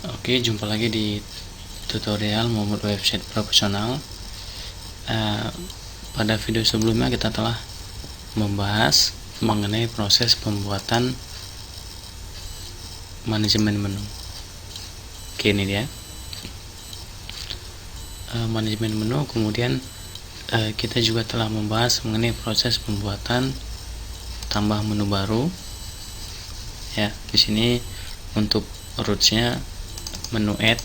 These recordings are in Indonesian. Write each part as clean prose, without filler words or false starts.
Oke, jumpa lagi di tutorial membuat website profesional. Pada video sebelumnya kita telah membahas mengenai proses pembuatan manajemen menu. Oke, ini dia manajemen menu. Kemudian kita juga telah membahas mengenai proses pembuatan tambah menu baru. Ya, di sini untuk rootsnya menu add.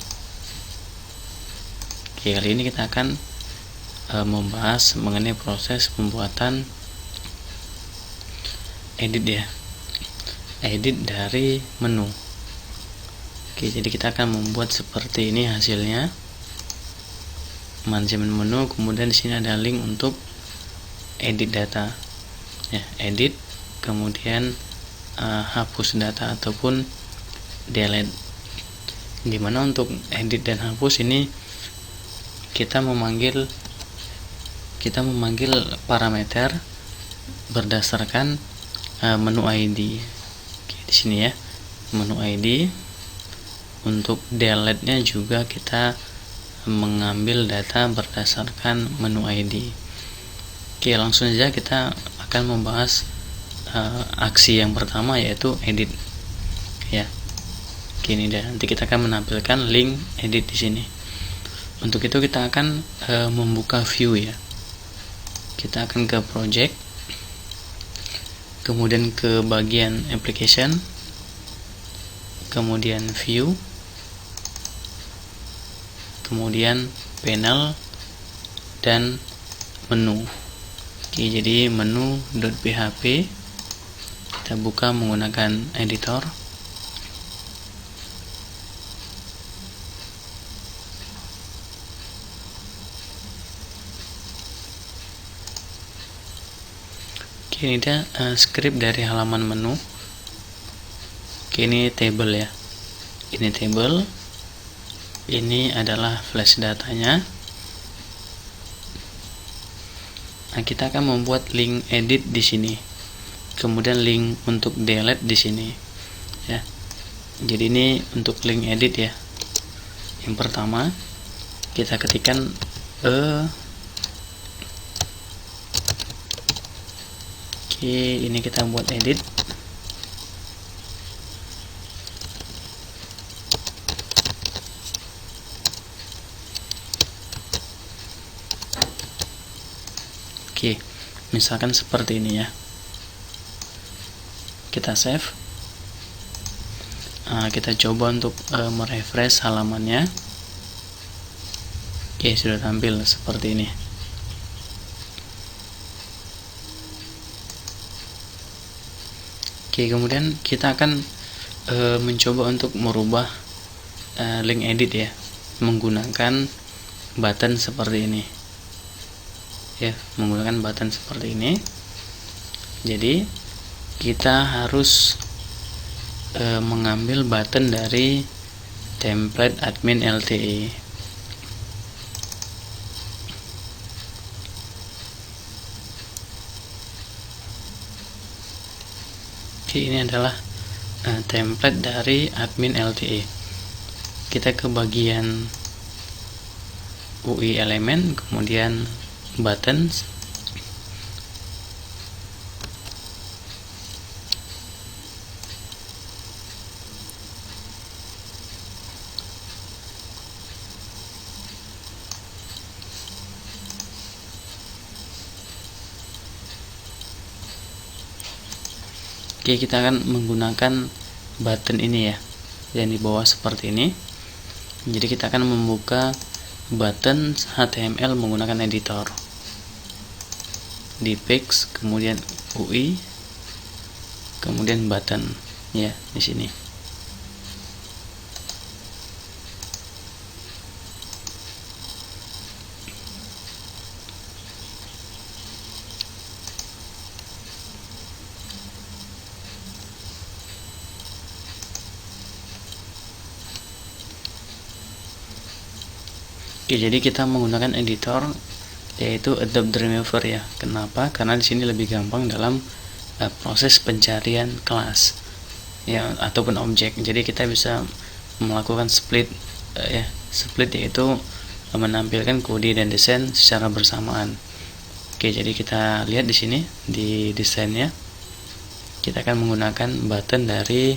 Oke, kali ini kita akan membahas mengenai proses pembuatan edit ya, edit dari menu. Oke, jadi kita akan membuat seperti ini hasilnya, manajemen menu. Kemudian di sini ada link untuk edit data ya, edit, kemudian hapus data ataupun delete. Dimana untuk edit dan hapus ini kita memanggil parameter berdasarkan menu ID. Oke, di sini ya, menu ID. Untuk delete-nya juga kita mengambil data berdasarkan menu ID. Oke, langsung saja kita akan membahas aksi yang pertama, yaitu edit ya. Ini dan nanti kita akan menampilkan link edit di sini. Untuk itu kita akan membuka view ya. Kita akan ke project, kemudian ke bagian application, kemudian view, kemudian panel dan menu. Oke, jadi menu.php kita buka menggunakan editor. Oke, ini dia script dari halaman menu. Oke, ini table ya. Ini table. Ini adalah flash datanya. Nah, kita akan membuat link edit di sini. Kemudian link untuk delete di sini. Ya. Jadi ini untuk link edit ya. Yang pertama, kita ketikkan Oke, ini kita buat edit. Oke, misalkan seperti ini ya. Kita save. Kita coba untuk merefresh halamannya. Oke, sudah tampil seperti ini. Oke, kemudian kita akan mencoba untuk merubah link edit ya, menggunakan button seperti ini ya, menggunakan button seperti ini. Jadi kita harus mengambil button dari template admin LTE. Oke, ini adalah template dari admin LTE. Kita ke bagian UI element, kemudian buttons. Oke, kita akan menggunakan button ini ya, yang di bawah seperti ini. Jadi kita akan membuka button HTML menggunakan editor di page, kemudian UI, kemudian button ya di sini. Oke, jadi kita menggunakan editor yaitu Adobe Dreamweaver ya. Kenapa? Karena di sini lebih gampang dalam proses pencarian kelas ya ataupun objek. Jadi kita bisa melakukan split split yaitu menampilkan kode dan desain secara bersamaan. Oke, jadi kita lihat di sini di desainnya kita akan menggunakan button dari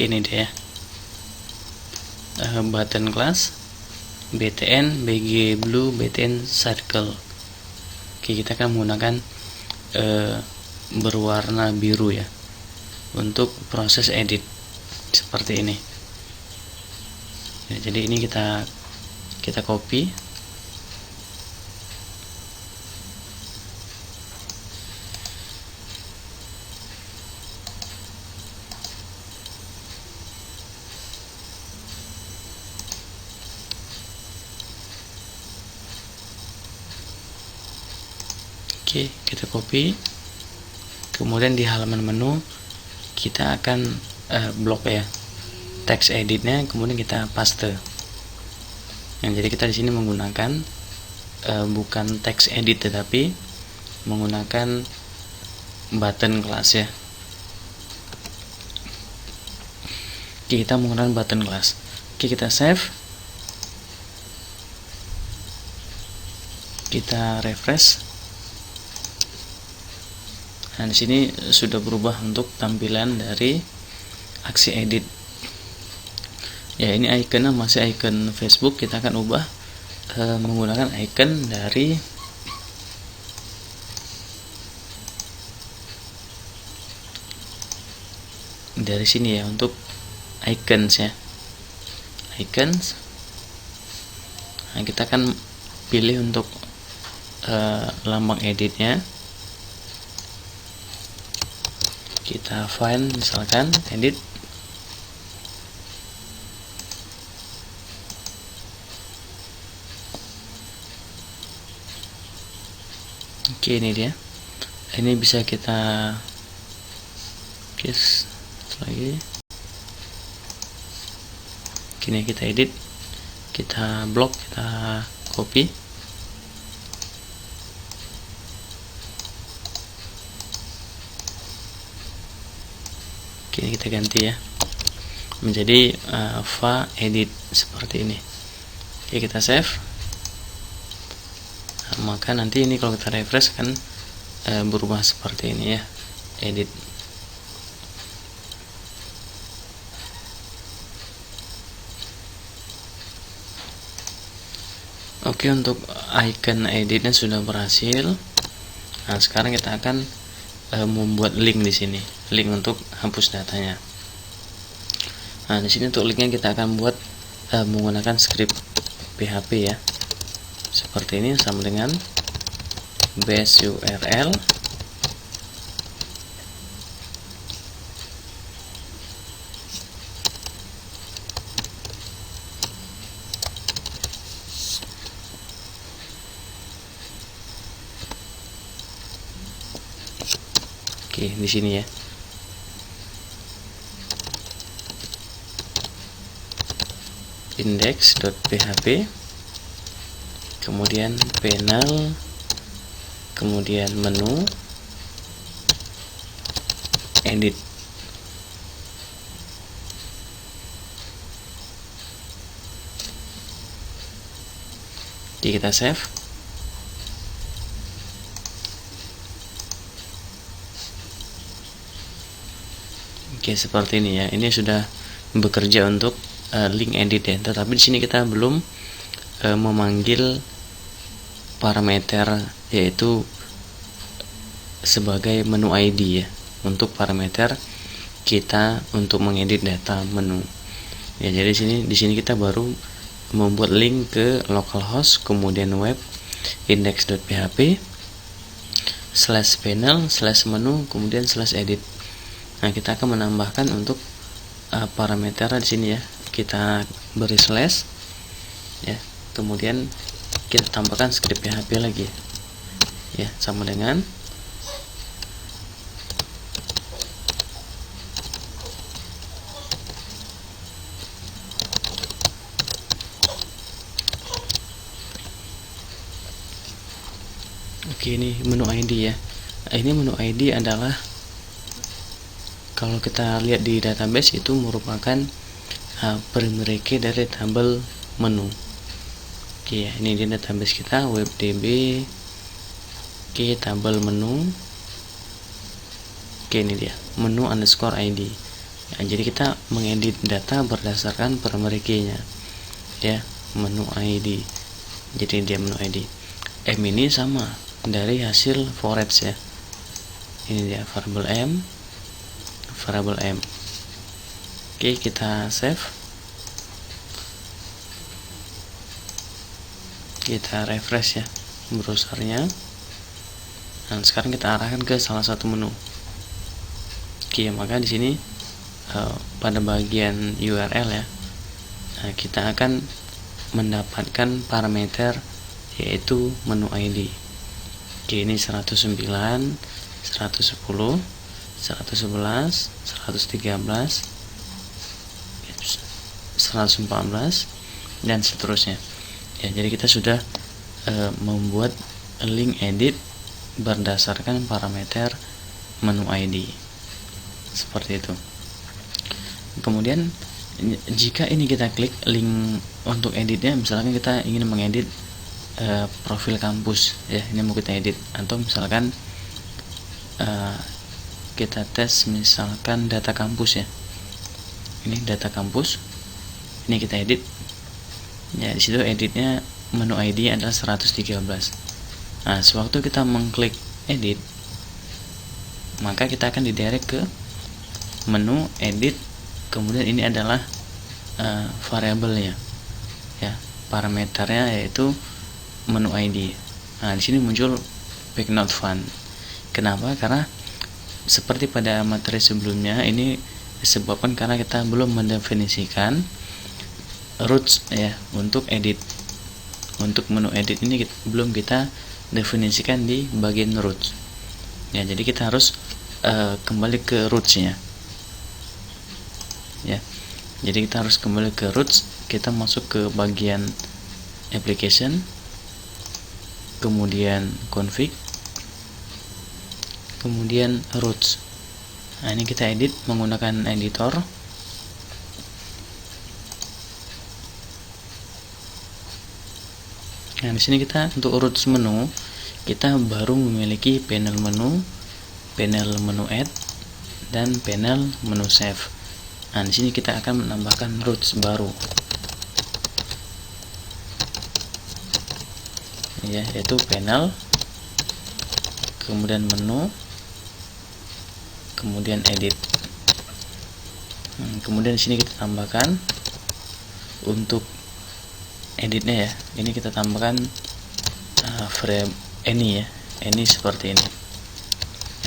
ini dia button class btn bg blue btn circle. Oke, kita akan menggunakan berwarna biru ya untuk proses edit seperti ini ya. Jadi ini kita copy, kita copy, kemudian di halaman menu kita akan blok ya text editnya, kemudian kita paste. Jadi kita di sini menggunakan bukan text edit tetapi menggunakan button class ya. Kita menggunakan button class. Kita save, kita refresh. Nah, di sini sudah berubah untuk tampilan dari aksi edit. Ya, ini ikonnya masih icon Facebook, kita akan ubah menggunakan icon dari sini ya, untuk icons ya. Icons. Nah, kita akan pilih untuk lambang editnya. Kita find misalkan edit, oke, ini dia. Ini bisa kita case lagi. Kini kita edit, kita blok, kita copy. Oke, kita ganti ya menjadi va edit seperti ini. Oke, kita save. Nah, maka nanti ini kalau kita refresh kan berubah seperti ini ya, edit. Oke, untuk icon editnya sudah berhasil. Nah, sekarang kita akan membuat link di sini, link untuk hapus datanya. Nah, di sini untuk linknya kita akan buat menggunakan script PHP ya, seperti ini, sama dengan base URL di sini ya. Index.php, kemudian panel, kemudian menu, edit. Jadi kita save. Oke, seperti ini ya. Ini sudah bekerja untuk link edit ya. Tetapi di sini kita belum memanggil parameter, yaitu sebagai menu ID ya, untuk parameter kita untuk mengedit data menu. Ya, jadi di sini kita baru membuat link ke localhost, kemudian web, index.php, slash panel, slash menu, kemudian slash edit. Nah, kita akan menambahkan untuk parameter di sini ya. Kita beri slash ya, kemudian kita tambahkan script PHP lagi ya, sama dengan oke, ini menu ID ya. Ini menu ID adalah, kalau kita lihat di database, itu merupakan primary key dari tabel menu. Oke ya, ini di database kita webdb key tabel menu. Oke, ini dia menu underscore ID. Nah, jadi kita mengedit data berdasarkan primary key-nya ya, menu ID. Jadi dia menu ID. M ini sama dari hasil forage ya. Ini dia variable M, variable M. Oke, kita save, kita refresh ya browsernya. Nah, sekarang kita arahkan ke salah satu menu. Oke, maka di sini pada bagian URL ya, kita akan mendapatkan parameter yaitu menu ID. Oke, ini 109, 110, 111, 113, 114 dan seterusnya ya. Jadi kita sudah membuat link edit berdasarkan parameter menu ID seperti itu. Kemudian jika ini kita klik link untuk editnya, misalkan kita ingin mengedit profil kampus ya, ini mau kita edit, atau misalkan kita tes misalkan data kampus ya, ini data kampus, ini kita edit ya. Di situ editnya menu ID adalah 113. Nah, sewaktu kita mengklik edit, maka kita akan didirect ke menu edit. Kemudian ini adalah variabelnya ya, parameternya yaitu menu ID. Nah, di sini muncul pick not found. Kenapa? Karena seperti pada materi sebelumnya, ini disebabkan karena kita belum mendefinisikan roots ya untuk edit. Untuk menu edit ini belum kita definisikan di bagian roots ya. Jadi kita harus kembali ke rootsnya ya. Jadi kita harus kembali ke roots. Kita masuk ke bagian application, kemudian config, kemudian roots. Nah, ini kita edit menggunakan editor. Nah, di sini kita untuk roots menu, kita baru memiliki panel menu add, dan panel menu save. Nah, di sini kita akan menambahkan roots baru ya, yaitu panel, kemudian menu, kemudian edit. Kemudian di sini kita tambahkan untuk editnya ya, ini kita tambahkan frame any ya, any seperti ini.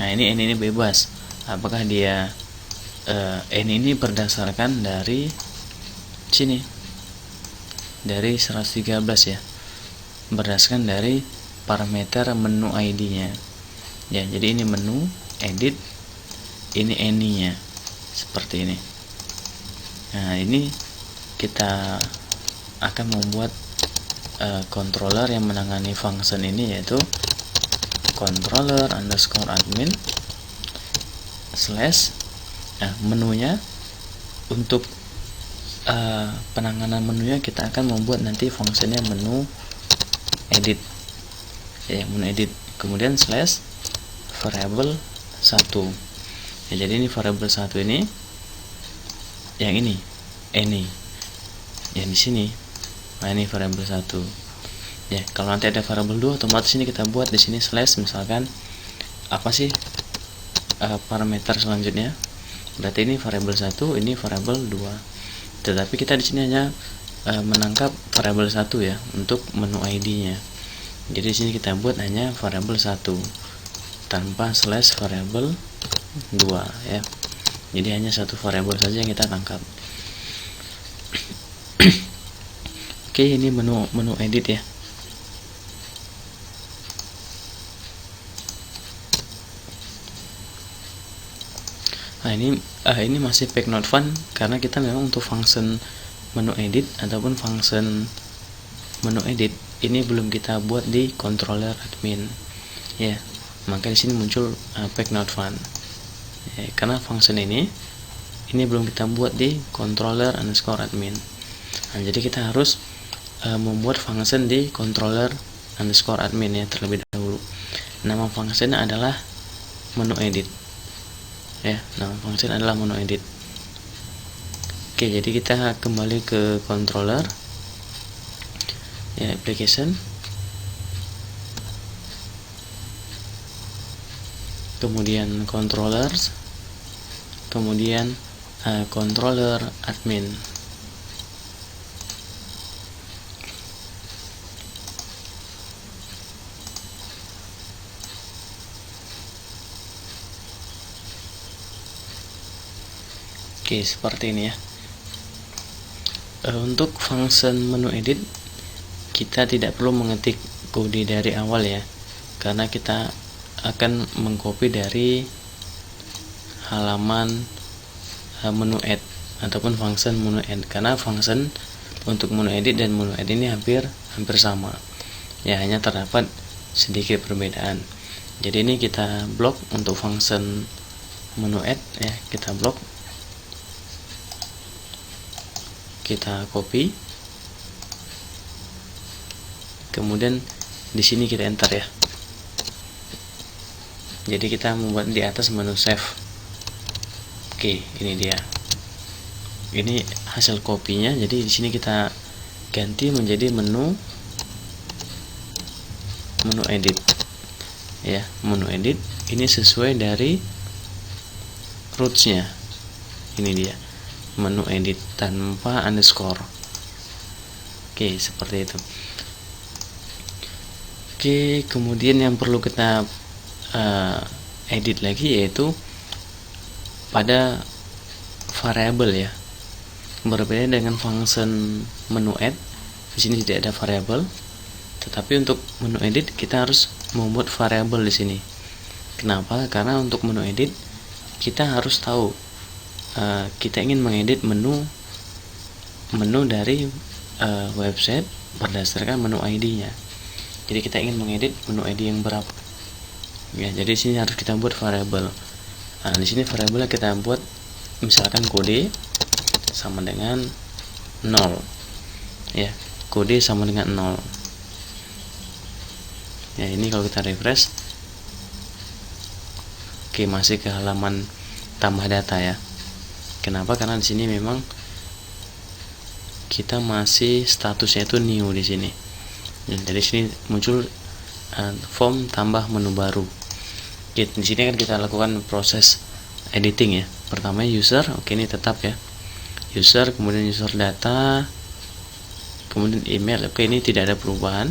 Nah, ini bebas, apakah dia ini berdasarkan dari sini, dari 113 ya, berdasarkan dari parameter menu ID-nya ya. Jadi ini menu, edit, ini any-nya seperti ini. Nah, ini kita akan membuat controller yang menangani function ini, yaitu controller underscore admin slash. Nah, menunya untuk penanganan menunya kita akan membuat nanti fungsinya menu edit ya, menu edit, kemudian slash variable 1 ya. Jadi ini variable 1 ini, yang ini yang di sini. Nah, ini variable 1 ya. Kalau nanti ada variable 2, otomatis ini kita buat di sini slash, misalkan apa sih parameter selanjutnya. Berarti ini variable 1, ini variable 2. Tetapi kita di sini hanya menangkap variable 1 ya untuk menu ID-nya. Jadi di sini kita buat hanya variable 1. tanpa slash variable 2 ya. Jadi hanya satu variabel saja yang kita tangkap. Oke, ini menu edit ya. Nah, ini masih pack not fun karena kita memang untuk function menu edit ataupun function menu edit ini belum kita buat di controller admin ya. Maka di sini muncul pack not fun ya, karena function ini belum kita buat di controller underscore admin. Nah, jadi kita harus membuat function di controller underscore admin ya terlebih dahulu. Nama function adalah menu edit ya, nama function adalah menu edit. Oke, jadi kita kembali ke controller ya, application, kemudian controllers, kemudian controller admin. Oke, seperti ini ya. Untuk function menu edit kita tidak perlu mengetik kode dari awal ya, karena kita akan mengcopy dari halaman menu add ataupun function menu add, karena function untuk menu edit dan menu add ini hampir sama ya, hanya terdapat sedikit perbedaan. Jadi ini kita blok untuk function menu add ya, kita blok, kita copy, kemudian di sini kita enter ya. Jadi kita membuat di atas menu save. Oke, ini dia. Ini hasil kopinya. Jadi di sini kita ganti menjadi menu edit ya, menu edit ini sesuai dari rootsnya. Ini dia, menu edit tanpa underscore. Oke, seperti itu. Oke, kemudian yang perlu kita edit lagi yaitu pada variabel ya. Berbeda dengan function menu add, di sini tidak ada variabel, tetapi untuk menu edit kita harus membuat variabel di sini. Kenapa? Karena untuk menu edit kita harus tahu kita ingin mengedit menu dari website berdasarkan menu ID-nya. Jadi kita ingin mengedit menu ID yang berapa ya, jadi sini harus kita buat variabel. Nah, di sini variabelnya kita buat misalkan kode sama dengan 0 ya, kode sama dengan 0 ya. Ini kalau kita refresh, oke, masih ke halaman tambah data ya. Kenapa? Karena di sini memang kita masih statusnya itu new di sini. Jadi sini muncul form tambah menu baru. Di sini kan kita lakukan proses editing ya. Pertama user, oke, ini tetap ya. User, kemudian user data, kemudian email, oke, ini tidak ada perubahan.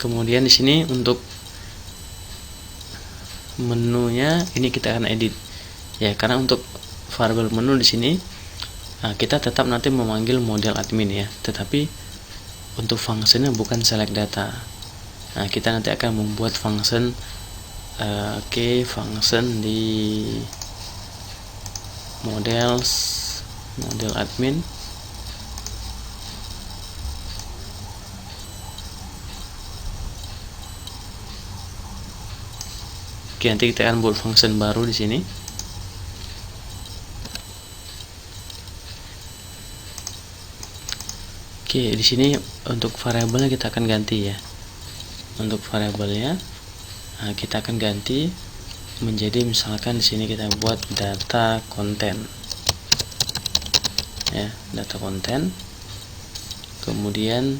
Kemudian di sini untuk menunya ini kita akan edit ya, karena untuk variabel menu di sini kita tetap nanti memanggil model admin ya, tetapi untuk fungsinya bukan select data. Nah, kita nanti akan membuat function function di model admin. Oke, nanti kita akan buat function baru di sini. Oke, di sini untuk variabelnya kita akan ganti ya. Untuk variabelnya kita akan ganti menjadi misalkan di sini kita buat data konten ya, data konten. Kemudian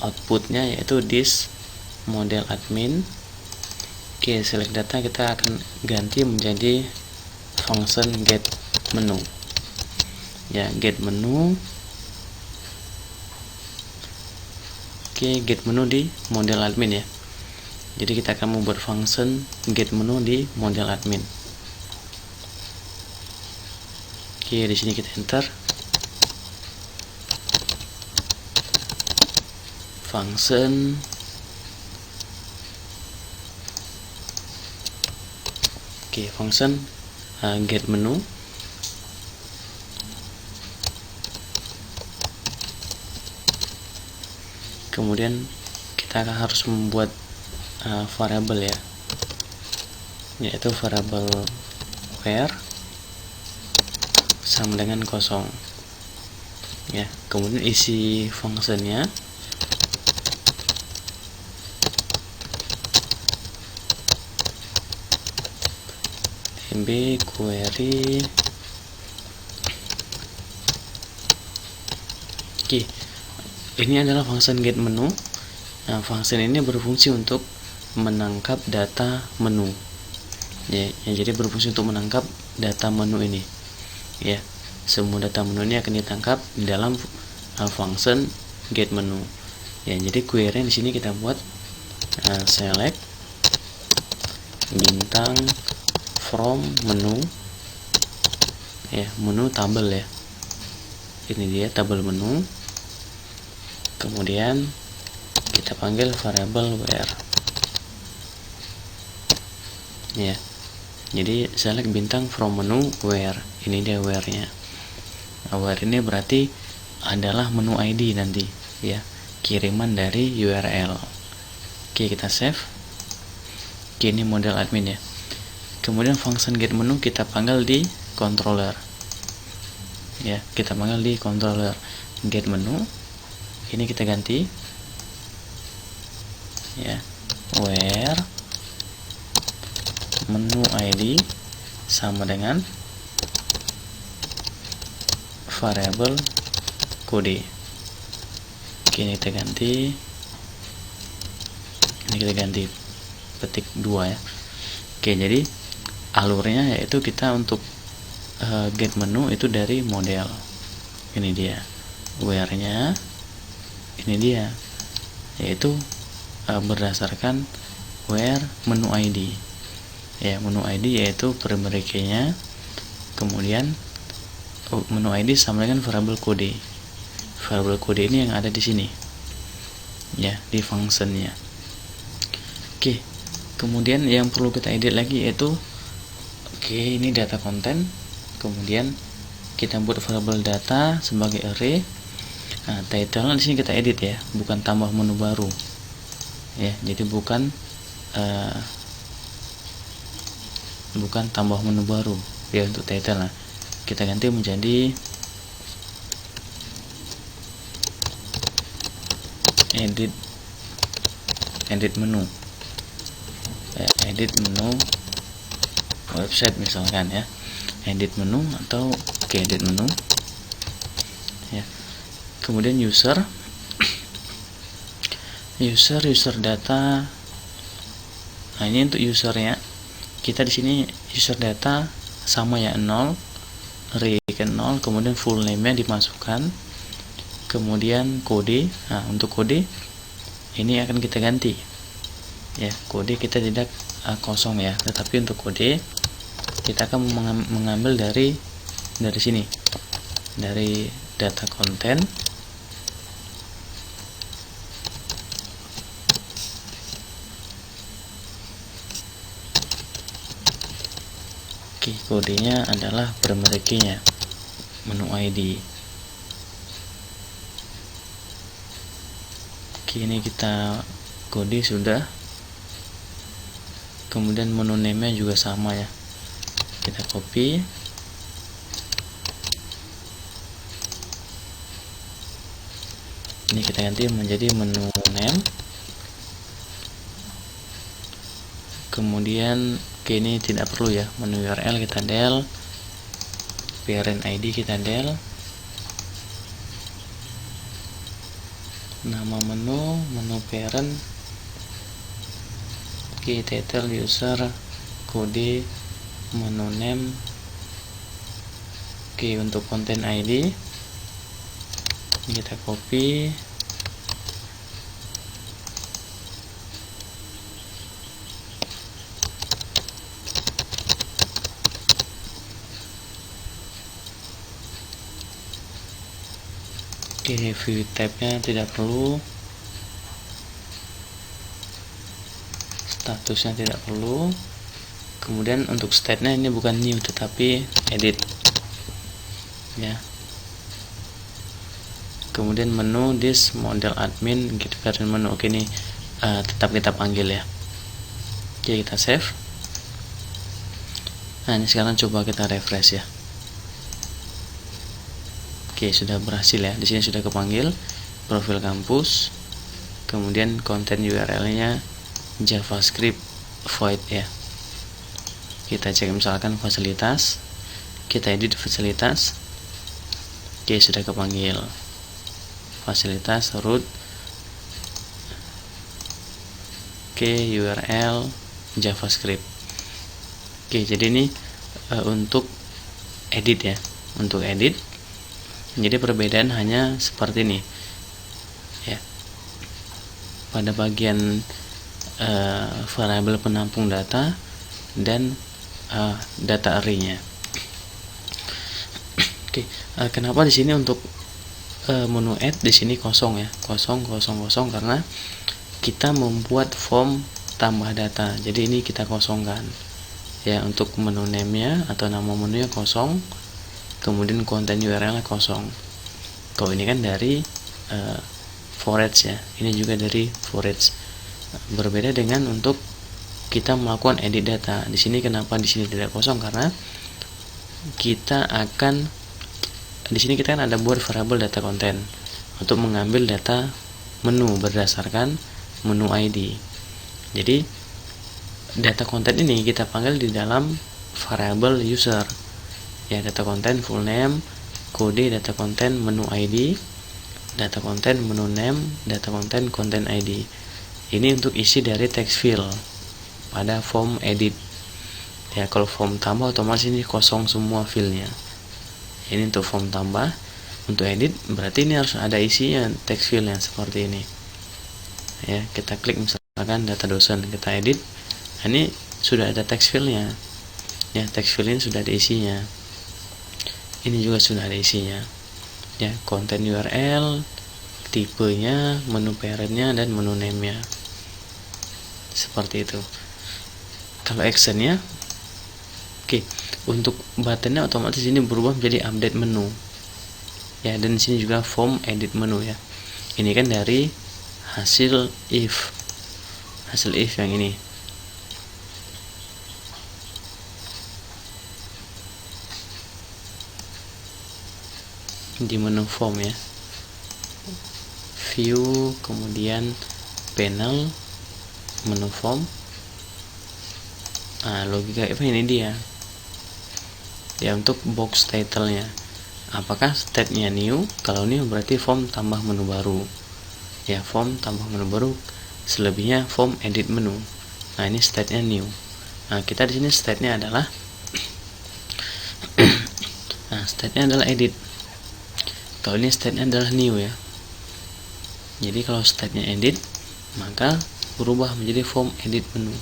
outputnya yaitu this model admin. Oke, select data kita akan ganti menjadi function get menu ya, get menu. Oke, get menu di model admin ya. Jadi kita akan membuat function get menu di model admin. Oke, di sini kita enter function function get menu. Kemudian kita harus membuat variabel ya, yaitu variabel where sama dengan kosong ya. Kemudian isi fungsinya mb query. Oke, ini adalah function get menu. Nah, function ini berfungsi untuk menangkap data menu ya, jadi berfungsi untuk menangkap data menu ini ya. Semua data menu ini akan ditangkap di dalam function get menu ya. Jadi query di sini kita buat select bintang from menu ya, menu tabel ya. Ini dia tabel menu. Kemudian kita panggil variabel where ya. Jadi select bintang from menu where, ini dia where nya. Where ini berarti adalah menu ID nanti ya, kiriman dari URL. Oke, kita save. Oke, ini model admin ya. Kemudian function get menu kita panggil di controller ya, kita panggil di controller get menu. Ini kita ganti ya, where menu ID sama dengan variabel kode. Oke, ini kita ganti, petik 2 ya. Oke, jadi alurnya yaitu kita untuk get menu itu dari model. Ini dia where nya, ini dia yaitu berdasarkan where menu ID ya. Menu ID yaitu primary key nya, kemudian menu ID sama dengan variabel kode. Variabel kode ini yang ada di sini ya, di functionnya. Oke, kemudian yang perlu kita edit lagi yaitu ini data konten. Kemudian kita buat variabel data sebagai array. Nah, title di sini kita edit ya, bukan tambah menu baru ya. Jadi bukan tambah menu baru ya untuk title. Nah, kita ganti menjadi edit menu ya, edit menu website misalkan ya, edit menu atau edit menu ya. Kemudian user data. Nah, ini untuk usernya kita di sini user data sama ya, 0 array ke 0, kemudian full name nya dimasukkan, kemudian kode. Nah, untuk kode ini akan kita ganti ya, kode kita tidak kosong ya, tetapi untuk kode kita akan mengambil dari sini, dari data konten. Oke, kodenya adalah primary key nya, menu ID. Oke, ini kita kode sudah. Kemudian menu name nya juga sama ya, kita copy. Ini kita ganti menjadi menu name. Kemudian ini tidak perlu ya, menu URL kita del, parent ID kita del, nama menu parent, title user, kode, menu name. Untuk konten ID ini kita copy. Oke, view tabnya tidak perlu, statusnya tidak perlu. Kemudian untuk state-nya ini bukan new tetapi edit ya. Kemudian menu this model admin get variant menu. Oke, ini tetap kita panggil ya. Oke, kita save. Nah, ini sekarang coba kita refresh ya. Oke, sudah berhasil ya. Di sini sudah kepanggil profil kampus. Kemudian konten URL-nya JavaScript void ya. Kita cek misalkan fasilitas. Kita edit fasilitas. Oke, sudah kepanggil fasilitas root. Oke, URL JavaScript. Oke, jadi ini untuk edit ya. Untuk edit. Jadi perbedaan hanya seperti ini ya. Pada bagian variabel penampung data dan data array-nya. Oke, kenapa di sini untuk menu add di sini kosong ya, kosong karena kita membuat form tambah data. Jadi ini kita kosongkan ya. Untuk menu name-nya atau nama menunya kosong. Kemudian konten URL kosong. Kalau ini kan dari forage ya, ini juga dari forage. Berbeda dengan untuk kita melakukan edit data. Di sini kenapa di sini tidak kosong? Karena kita akan di sini kita kan ada buat variabel data konten untuk mengambil data menu berdasarkan menu ID. Jadi data konten ini kita panggil di dalam variabel user. Ya, data konten full name, kode data konten menu ID, data konten menu name, data konten content ID. Ini untuk isi dari text field pada form edit. Ya, kalau form tambah otomatis ini kosong semua fieldnya. Ini untuk form tambah. Untuk edit berarti ini harus ada isinya text field yang seperti ini. Ya, kita klik misalkan data dosen, kita edit. Nah, ini sudah ada text fieldnya. Ya, text field ini sudah ada isinya. Ini juga sudah ada isinya ya, konten URL, tipenya, menu parentnya, dan menu name-nya seperti itu. Kalau actionnya, oke, untuk buttonnya otomatis ini berubah menjadi update menu ya, dan di sini juga form edit menu ya. Ini kan dari hasil if yang ini. Di menu form ya, view, kemudian panel, menu form. Nah, logika if ini dia ya. Untuk box title-nya, apakah state-nya new? Kalau new berarti form tambah menu baru ya, form tambah menu baru. Selebihnya form edit menu. Nah, ini state-nya new. Nah, kita di sini state-nya adalah nah, state-nya adalah edit. Kalau ini state-nya adalah new ya. Jadi kalau state-nya edit, maka berubah menjadi form edit menu.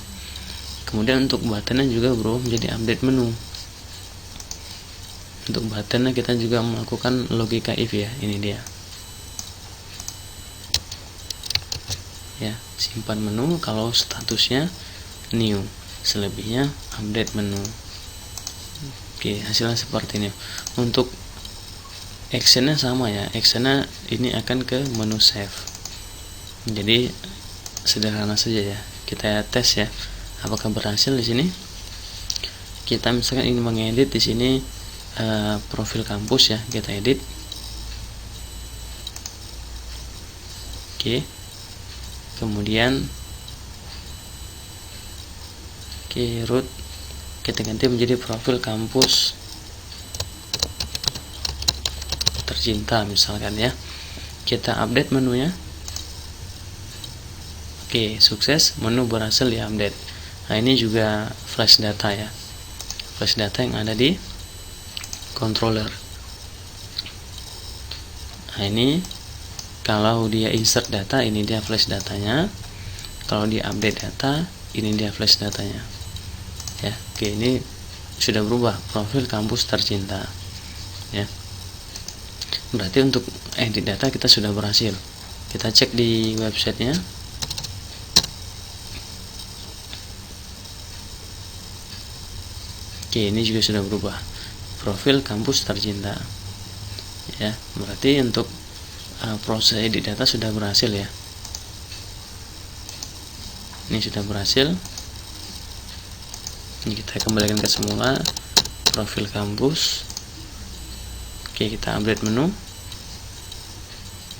Kemudian untuk button-nya juga berubah menjadi update menu. Untuk button-nya kita juga melakukan logika if ya. Ini dia ya, simpan menu kalau statusnya new, selebihnya update menu. Oke, hasilnya seperti ini. Untuk actionnya sama ya, actionnya ini akan ke menu save. Jadi sederhana saja ya. Kita tes ya, apakah berhasil di sini. Kita misalkan ingin mengedit di sini profil kampus ya, kita edit. Oke. Kemudian root kita ganti menjadi profil kampus tercinta misalkan ya. Kita update menunya. Oke, sukses, menu berhasil di update. Nah, ini juga flash data ya, flash data yang ada di controller. Nah, ini kalau dia insert data, ini dia flash datanya. Kalau dia update data, ini dia flash datanya ya. Oke, ini sudah berubah, profil kampus tercinta ya. berarti untuk edit data kita sudah berhasil. Kita cek di websitenya. Oke, ini juga sudah berubah, profil kampus tercinta ya. Berarti untuk proses edit data sudah berhasil ya. Ini sudah berhasil. Ini kita kembalikan ke semula, profil kampus. Oke, kita update menu.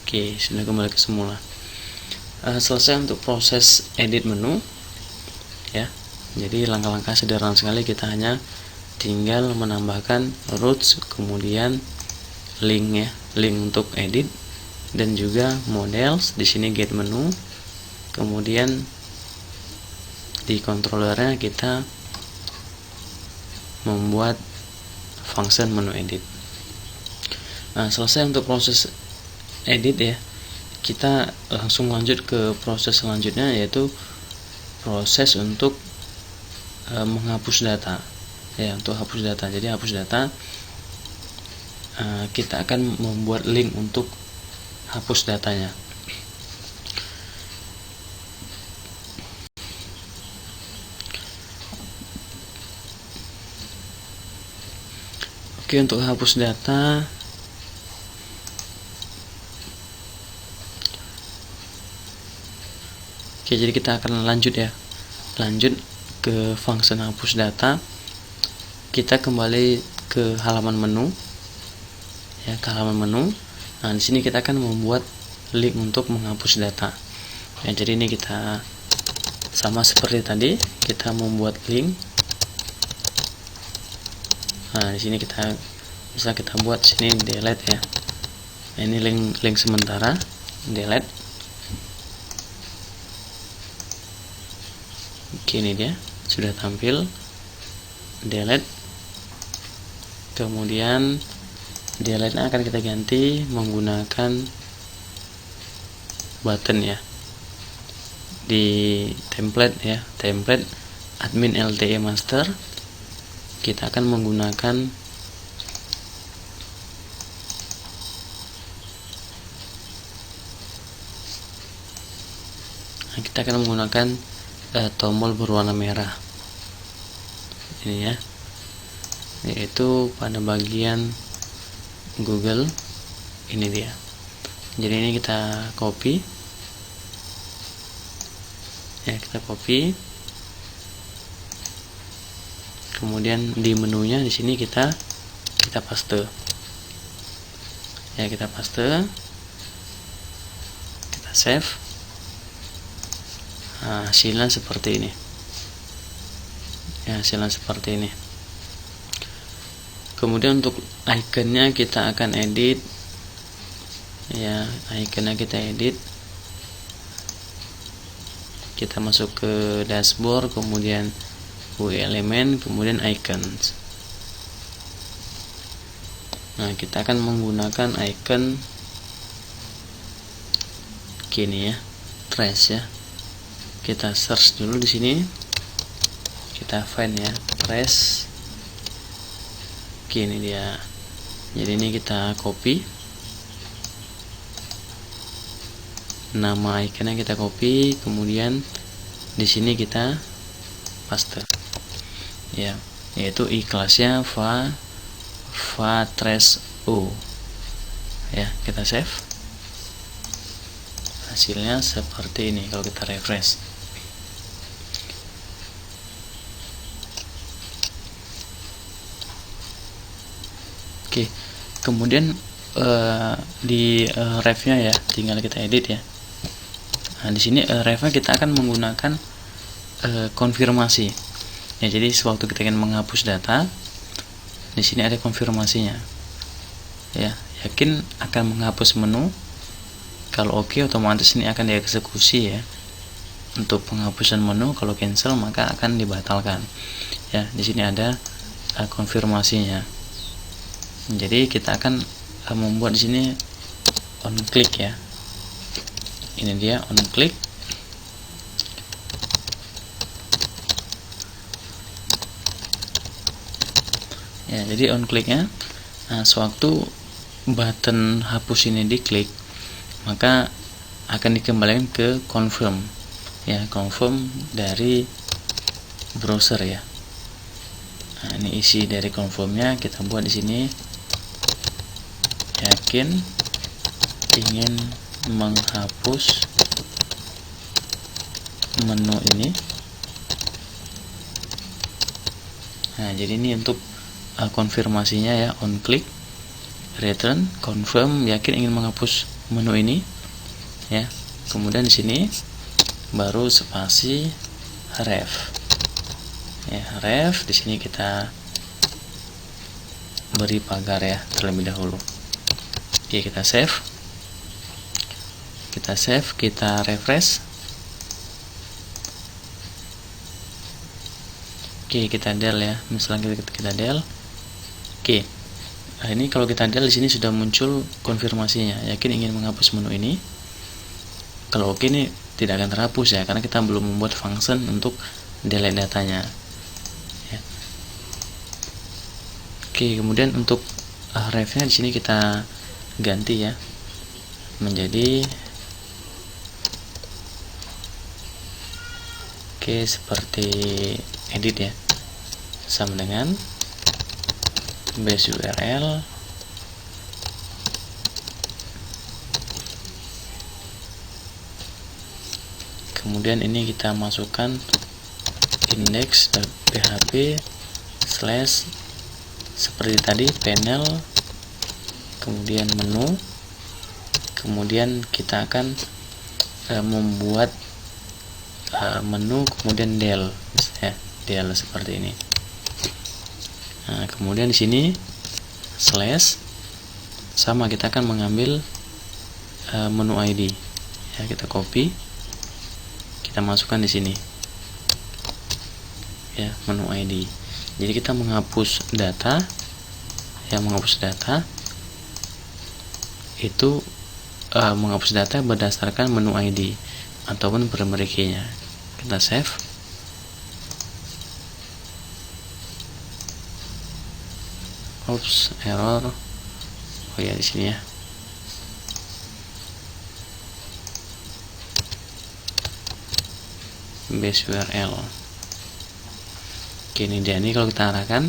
Oke, sudah kembali ke semula. Selesai untuk proses edit menu ya. Jadi langkah-langkah sederhana sekali, kita hanya tinggal menambahkan roots, kemudian link ya, link untuk edit, dan juga models. Di sini get menu, kemudian di controllernya kita membuat function menu edit. Nah, selesai untuk proses edit ya, kita langsung lanjut ke proses selanjutnya, yaitu proses untuk menghapus data ya. Untuk hapus data, jadi hapus data kita akan membuat link untuk hapus datanya. Oke, untuk hapus data jadi kita akan lanjut ya, lanjut ke function hapus data. Kita kembali ke halaman menu ya, ke halaman menu. Nah, di sini kita akan membuat link untuk menghapus data ya. Jadi ini kita sama seperti tadi, kita membuat link. Nah, di sini kita bisa kita buat sini delete ya. Nah, ini link sementara, delete. Oke, ini dia sudah tampil, delete. Kemudian delete akan kita ganti menggunakan button ya, di template ya, template admin LTE master. Kita akan menggunakan tombol berwarna merah ini ya, yaitu pada bagian Google. Ini dia. Jadi ini kita copy ya, kita copy. Kemudian di menunya di sini kita paste ya, kita paste, kita save. Nah, hasilnya seperti ini ya, hasilnya seperti ini. Kemudian untuk ikonnya kita akan edit ya, ikonnya kita edit. Kita masuk ke dashboard, kemudian UI element, kemudian icons. Nah, kita akan menggunakan icon gini ya, trace ya. Kita search dulu di sini, kita find ya, trace. Ini dia. Jadi ini kita copy, nama ikonnya kita copy, kemudian di sini kita paste ya, yaitu ikhlasnya va trace o ya. Kita save, hasilnya seperti ini kalau kita refresh. Oke, kemudian di ref-nya ya, tinggal kita edit ya. Nah, di sini ref-nya kita akan menggunakan konfirmasi ya. Jadi sewaktu kita ingin menghapus data, di sini ada konfirmasinya ya. Yakin akan menghapus menu? Kalau oke, otomatis ini akan dieksekusi ya untuk penghapusan menu. Kalau cancel maka akan dibatalkan ya. Di sini ada konfirmasinya. Jadi kita akan membuat di sini on click ya. Ini dia on click. Ya, jadi on clicknya, nah, sewaktu button hapus ini diklik, maka akan dikembalikan ke confirm ya, confirm dari browser ya. Nah, ini isi dari confirmnya kita buat di sini. Yakin ingin menghapus menu ini. Nah, jadi ini untuk konfirmasinya ya, on click, return, confirm, yakin ingin menghapus menu ini ya. Kemudian di sini baru spasi ref ya, ref. Di sini kita beri pagar ya terlebih dahulu. Oke, kita save, kita refresh. Oke, kita del ya, misalnya kita del. Oke, nah ini kalau kita del di sini sudah muncul konfirmasinya, yakin ingin menghapus menu ini. Kalau oke, ini tidak akan terhapus ya, karena kita belum membuat function untuk delete datanya ya. Oke, kemudian untuk refnya di sini kita ganti ya menjadi seperti edit ya, sama dengan base URL kemudian ini kita masukkan index.php slash seperti tadi panel, kemudian menu, kemudian kita akan membuat menu, kemudian del ya, del seperti ini. Nah, kemudian di sini slash sama, kita akan mengambil menu ID ya, kita copy, kita masukkan di sini ya, menu ID. Jadi kita menghapus data ya, menghapus data itu menghapus data berdasarkan menu ID ataupun primary key-nya. Kita save. Oops, error. Oh ya, di sini ya. Base URL. Oke, ini dia. Ini kalau kita arahkan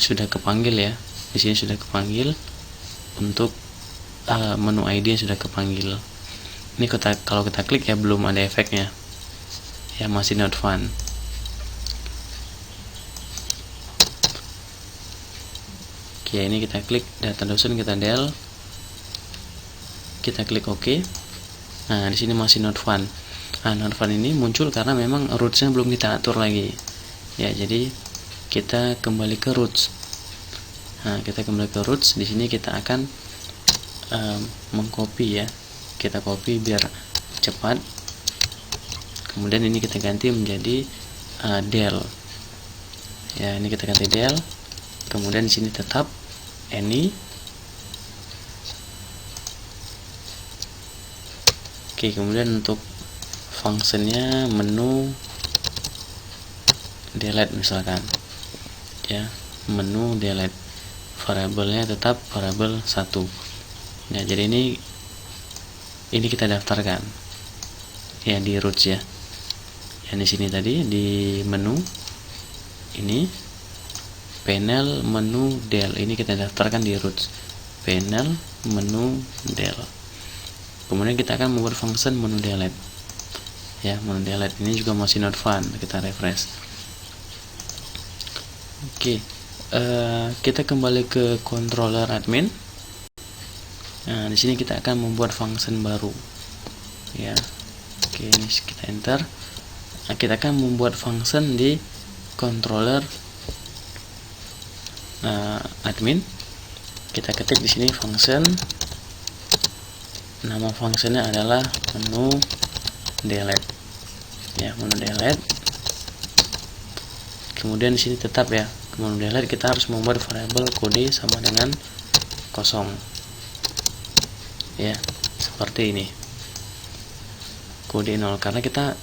sudah kepanggil ya. Di sini sudah kepanggil untuk menu ID yang sudah kepanggil. Ini kalau kita klik ya, belum ada efeknya ya, masih not found. Oke, ini kita klik data dosen, kita del, kita klik OK. Nah, di sini masih not found. Nah, not found ini muncul karena memang rootsnya belum kita atur lagi ya. Jadi kita kembali ke roots. Nah, kita kembali ke roots. Di sini kita akan mengcopy ya, kita copy biar cepat. Kemudian ini kita ganti menjadi del ya, ini kita ganti del. Kemudian di sini tetap any. Oke, kemudian untuk fungsinya menu delete misalkan ya, menu delete, variabelnya tetap variabel 1 ya. Jadi ini kita daftarkan ya di roots ya. Yang di sini tadi di menu ini panel menu del, ini kita daftarkan di roots, panel menu del. Kemudian kita akan membuat function menu delete ya, menu delete ini juga masih not found. Kita refresh. Oke, kita kembali ke controller admin. Nah, di sini kita akan membuat function baru ya. Oke, ini kita enter. Nah, kita akan membuat function di controller admin. Kita ketik di sini function, nama fungsinya adalah menu delete ya, menu delete. Kemudian di sini tetap ya, menu delete kita harus membuat variabel kode sama dengan 0 ya, seperti ini, kode 0, karena kita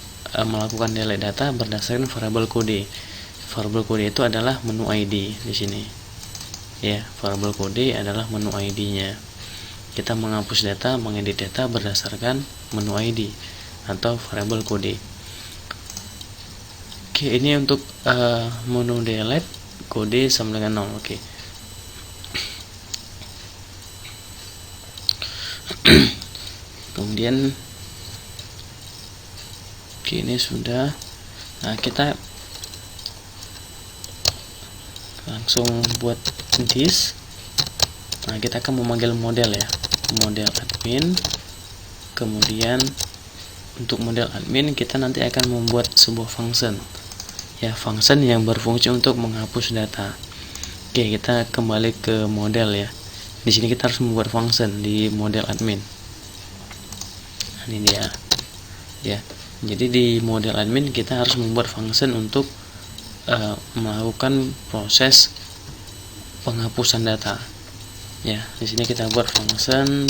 melakukan delete data berdasarkan variabel kode. Variabel kode itu adalah menu ID di sini ya. Variabel kode adalah menu ID-nya. Kita menghapus data, mengedit data berdasarkan menu ID atau variabel kode. Oke, ini untuk menu delete kode sama dengan 0. Oke. Kemudian ini sudah. Nah, kita langsung buat this. Nah, kita akan memanggil model ya, model admin. Kemudian untuk model admin kita nanti akan membuat sebuah function ya, function yang berfungsi untuk menghapus data. Oke, kita kembali ke model ya. Di sini kita harus membuat function di model admin. Nah, ini dia ya. Jadi di model admin kita harus membuat function untuk melakukan proses penghapusan data ya. Di sini kita buat function,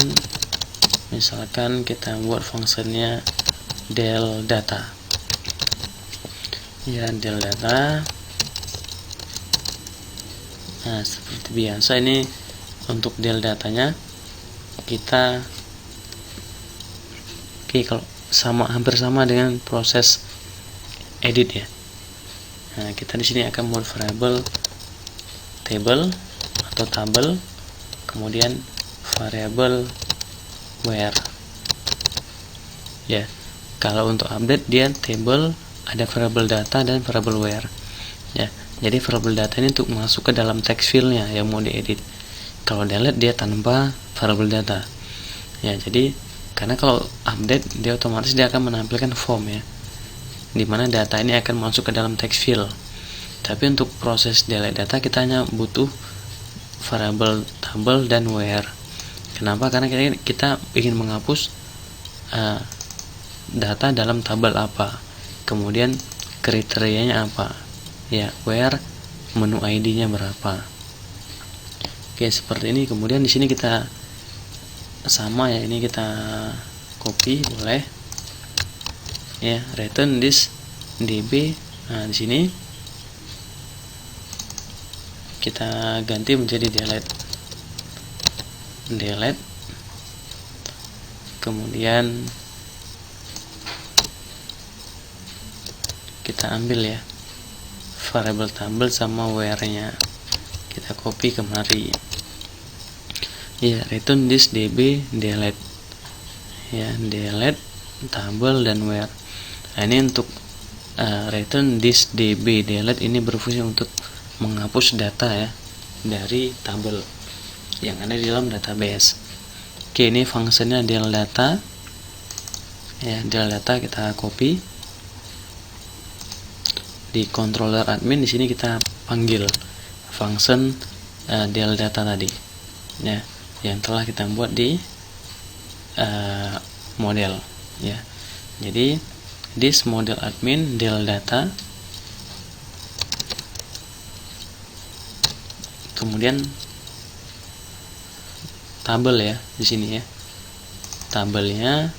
misalkan kita buat functionnya del data ya, del data. Nah, seperti biasa ini untuk del datanya kita kalau hampir sama dengan proses edit ya. Nah, kita di sini akan membuat variabel table atau tabel, kemudian variabel where ya. Kalau untuk update dia table, ada variabel data dan variabel where ya. Jadi variabel data ini untuk masuk ke dalam text file-nya yang mau diedit. Kalau delete dia tanpa variabel data ya. Jadi karena kalau update dia otomatis dia akan menampilkan form ya, dimana data ini akan masuk ke dalam text file. Tapi untuk proses delete data kita hanya butuh variabel table dan where. Kenapa? Karena kita ingin menghapus data dalam tabel apa, kemudian kriterianya apa ya, where menu ID-nya berapa. Oke, seperti ini. Kemudian di sini kita sama ya, ini kita copy boleh ya, return this db. Nah, di sini kita ganti menjadi delete. Kemudian kita ambil ya variable table sama where-nya, kita copy kemari ya, return this db delete ya, delete table dan where. Nah, ini untuk return this db delete ini berfungsi untuk menghapus data ya dari tabel yang ada di dalam database. Oke, ini fungsinya del data ya, del data kita copy di controller admin. Di sini kita panggil function del data tadi ya, yang telah kita buat di model ya. Jadi this model admin del data, kemudian tabel ya di sini ya, tabelnya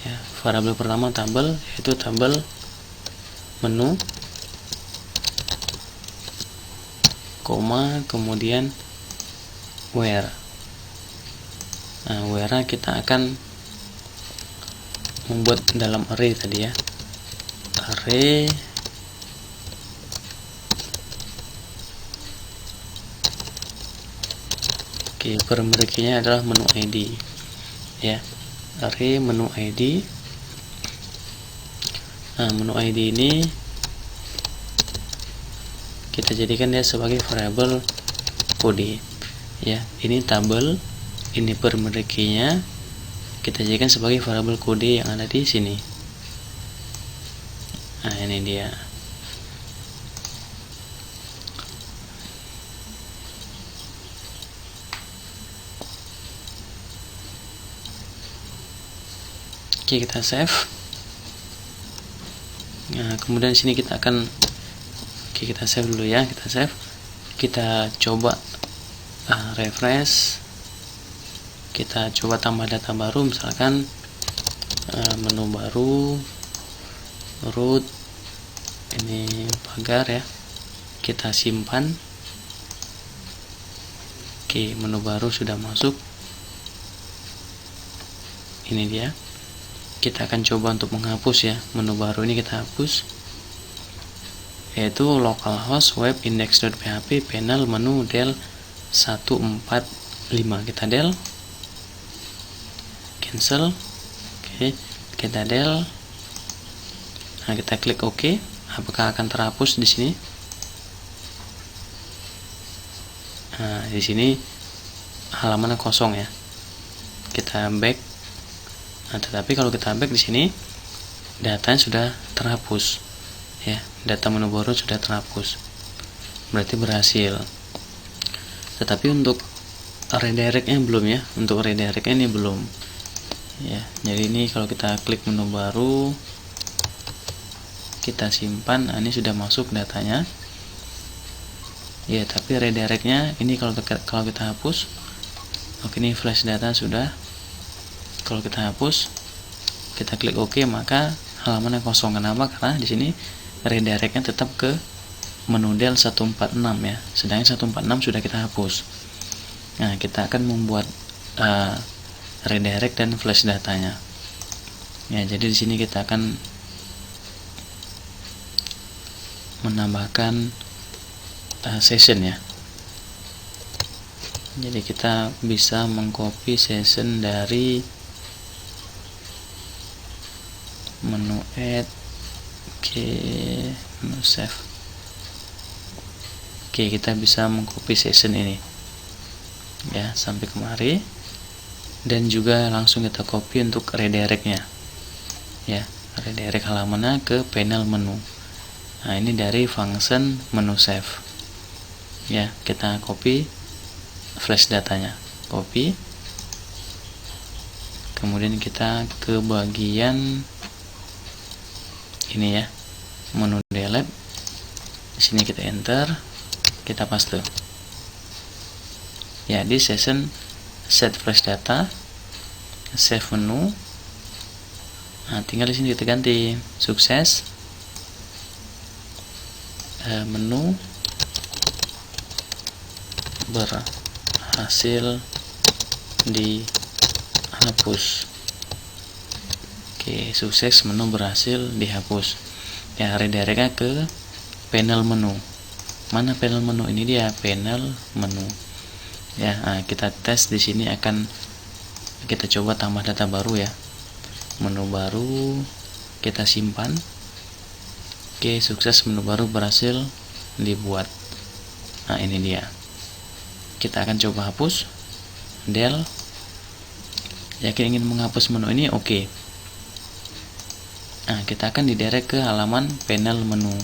ya, variabel pertama tabel, yaitu tabel menu, koma, kemudian where. Nah, where kita akan membuat dalam array tadi ya, array oke, pemberiannya adalah menu ID ya, array menu ID. Nah, menu ID ini kita jadikan dia sebagai variabel kode ya. Ini tabel, ini pemberiannya kita jadikan sebagai variabel kode yang ada di sini. Nah, ini dia. Oke, kita save. Nah, kemudian sini kita akan kita save dulu ya, kita save. Kita coba refresh. Kita coba tambah data baru, misalkan menu baru, root, ini pagar ya. Kita simpan. Oke, menu baru sudah masuk. Ini dia. Kita akan coba untuk menghapus ya. Menu baru ini kita hapus, yaitu localhost web index.php panel menu del 145. Kita del, cancel. Oke, kita del. Nah, kita klik OK. Apakah akan terhapus di sini? Nah, di sini halamannya kosong ya. Kita back. Nah, tetapi kalau kita back di sini, datanya sudah terhapus. Ya, data menu baru sudah terhapus. Berarti berhasil. Tetapi untuk redirectnya belum ya. Untuk redirectnya ini belum. Ya, jadi ini kalau kita klik menu baru, kita simpan, nah, ini sudah masuk datanya. Ya, tapi redirectnya ini kalau kita hapus, oke, ini flash data sudah. Kalau kita hapus, kita klik OK, maka halamannya kosong. Kenapa? Karena di sini redirectnya tetap ke menu del 146 ya. Sedangkan 146 sudah kita hapus. Nah, kita akan membuat redirect dan flash datanya. Ya, jadi di sini kita akan menambahkan session ya. Jadi kita bisa mengcopy session dari menu add ke menu save. Oke, kita bisa mengcopy session ini ya sampai kemari, dan juga langsung kita copy untuk redirectnya ya, redirect halamannya ke panel menu. Nah, ini dari function menu save ya. Kita copy flash datanya, copy, kemudian kita ke bagian ini ya, menu delete. Di sini kita enter, kita paste ya di session set flash data, save menu. Nah, tinggal di sini kita ganti sukses menu berhasil dihapus. Oke, sukses, menu berhasil dihapus. Ya, redirectnya ke panel menu. Mana panel menu? Ini dia panel menu. Ya, nah, kita tes di sini, akan kita coba tambah data baru ya. Menu baru kita simpan. Oke, sukses, menu baru berhasil dibuat. Nah, ini dia. Kita akan coba hapus. Del. Yakin ingin menghapus menu ini? Oke. Nah, kita akan didirect ke halaman panel menu.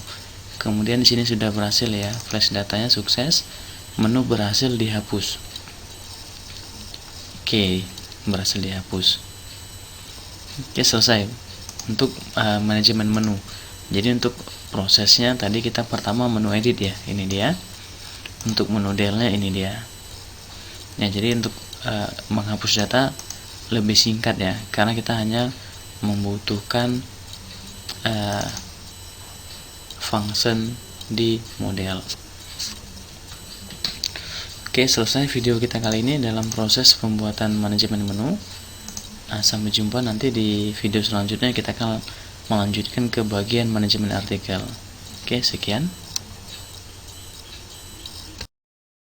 Kemudian di sini sudah berhasil ya, flash datanya sukses, menu berhasil dihapus. Oke, berhasil dihapus. Oke, selesai untuk manajemen menu. Jadi untuk prosesnya tadi kita pertama menu edit ya, ini dia. Untuk menu delnya ini dia. Ya, jadi untuk menghapus data lebih singkat ya, karena kita hanya membutuhkan function di model. Oke, selesai video kita kali ini dalam proses pembuatan manajemen menu. Nah, sampai jumpa nanti di video selanjutnya, kita akan melanjutkan ke bagian manajemen artikel. Oke, sekian.